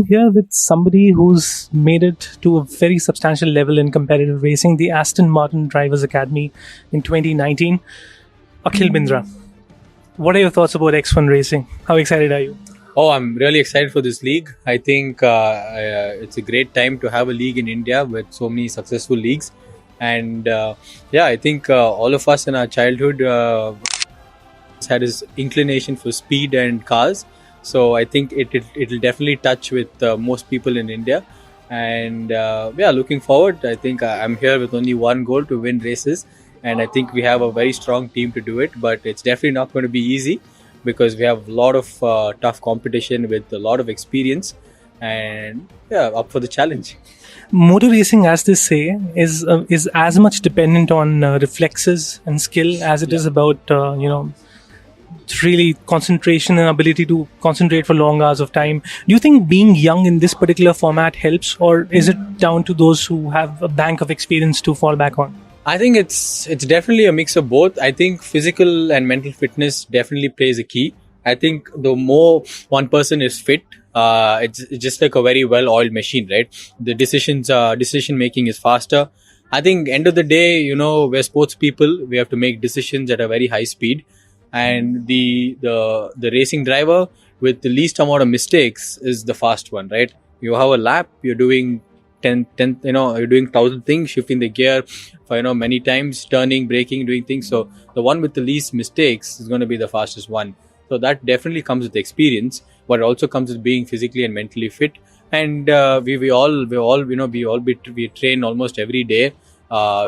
Here with somebody who's made it to a very substantial level in competitive racing, the Aston Martin Drivers Academy in 2019, Akhil Bindra. What are your thoughts about X1 racing? How excited are you? Oh, I'm really excited for this league. I think it's a great time to have a league in India with so many successful leagues. And I think all of us in our childhood had this inclination for speed and cars. So I think it'll definitely touch with most people in India. And looking forward. I think I'm here with only one goal, to win races. And I think we have a very strong team to do it. But it's definitely not going to be easy, because we have a lot of tough competition with a lot of experience, and up for the challenge. Motor racing, as they say, is as much dependent on reflexes and skill as it is about really concentration and ability to concentrate for long hours of time. Do you think being young in this particular format helps, or is it down to those who have a bank of experience to fall back on? I think it's definitely a mix of both. I think physical and mental fitness definitely plays a key. I think the more one person is fit, it's just like a very well-oiled machine, right? The decision making is faster. I think end of the day, we're sports people. We have to make decisions at a very high speed, and the racing driver with the least amount of mistakes is the fast one, right? You have a lap, you're doing 10, you're doing 1,000 things, shifting the gear for, many times, turning, braking, doing things. So the one with the least mistakes is going to be the fastest one. So that definitely comes with experience, but it also comes with being physically and mentally fit. And we train almost every day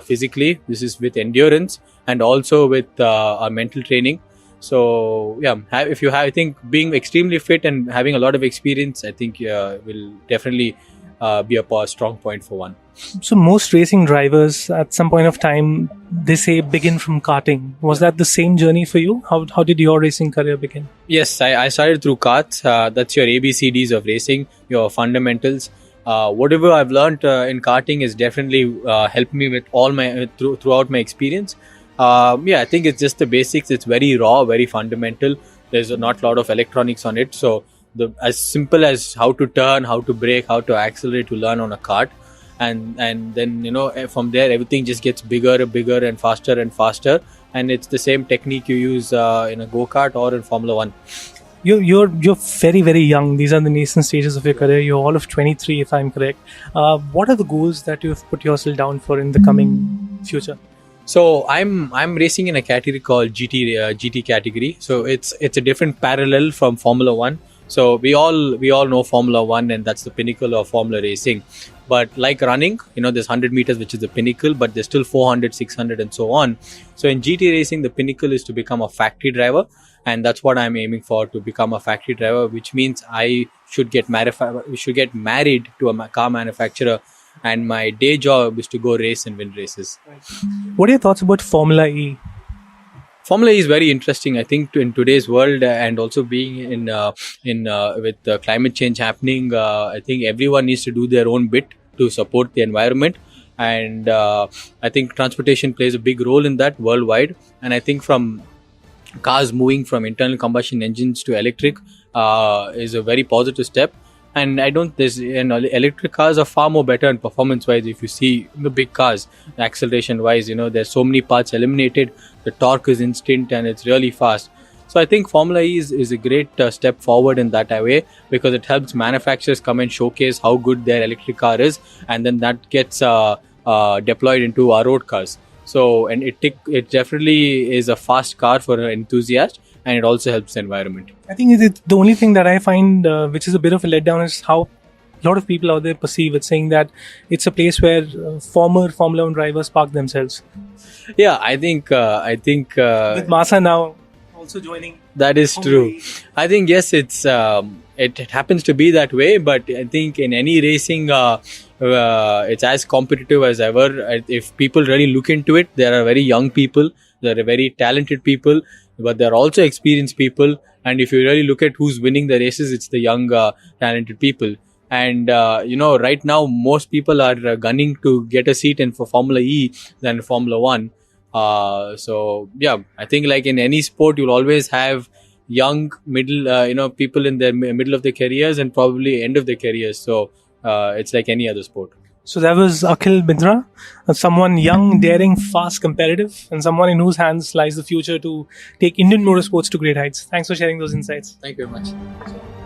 physically. This is with endurance and also with our mental training. So I think being extremely fit and having a lot of experience, I think will definitely be a strong point for one. So most racing drivers at some point of time, they say begin from karting. Was that the same journey for you? How did your racing career begin? Yes, I started through karts. That's your ABCDs of racing, your fundamentals. Whatever I've learned in karting is definitely helped me with all my throughout my experience. I think it's just the basics. It's very raw, very fundamental. There's not a lot of electronics on it. So as simple as how to turn, how to brake, how to accelerate, to learn on a kart, and then from there everything just gets bigger and faster, and it's the same technique you use in a go-kart or in Formula 1. You're very, very young. These are the nascent stages of your career. You're all of 23, if I'm correct. What are the goals that you've put yourself down for in the coming future? So I'm racing in a category called GT category. So it's a different parallel from Formula 1. So we all know Formula 1, and that's the pinnacle of Formula racing. But like running, there's 100 meters, which is the pinnacle, but there's still 400, 600 and so on. So in GT racing, the pinnacle is to become a factory driver. And that's what I'm aiming for, to become a factory driver, which means I should get married to a car manufacturer. And my day job is to go race and win races. What are your thoughts about Formula E? Formula E is very interesting. I think in today's world, and also being in with climate change happening, I think everyone needs to do their own bit to support the environment. And I think transportation plays a big role in that worldwide. And I think from cars moving from internal combustion engines to electric is a very positive step. And electric cars are far more better in performance wise. If you see the big cars, acceleration wise, there's so many parts eliminated. The torque is instant and it's really fast. So I think Formula E is a great step forward in that way, because it helps manufacturers come and showcase how good their electric car is, and then that gets deployed into our road cars. So, and it definitely is a fast car for an enthusiast, and it also helps the environment. I think the only thing that I find which is a bit of a letdown is how a lot of people out there perceive it, saying that it's a place where former Formula 1 drivers park themselves. Yeah, I think with Massa now also joining. That is true. I think yes, it happens to be that way, but I think in any racing, it's as competitive as ever. If people really look into it, there are very young people, there are very talented people, but there are also experienced people. And if you really look at who's winning the races, it's the young, talented people. And right now most people are gunning to get a seat in for Formula E than Formula 1. I think like in any sport, you'll always have young middle people in their middle of their careers and probably end of their careers. So it's like any other sport. So that was Akhil Bindra, someone young, daring, fast, competitive, and someone in whose hands lies the future to take Indian motorsports to great heights. Thanks for sharing those insights. Thank you very much.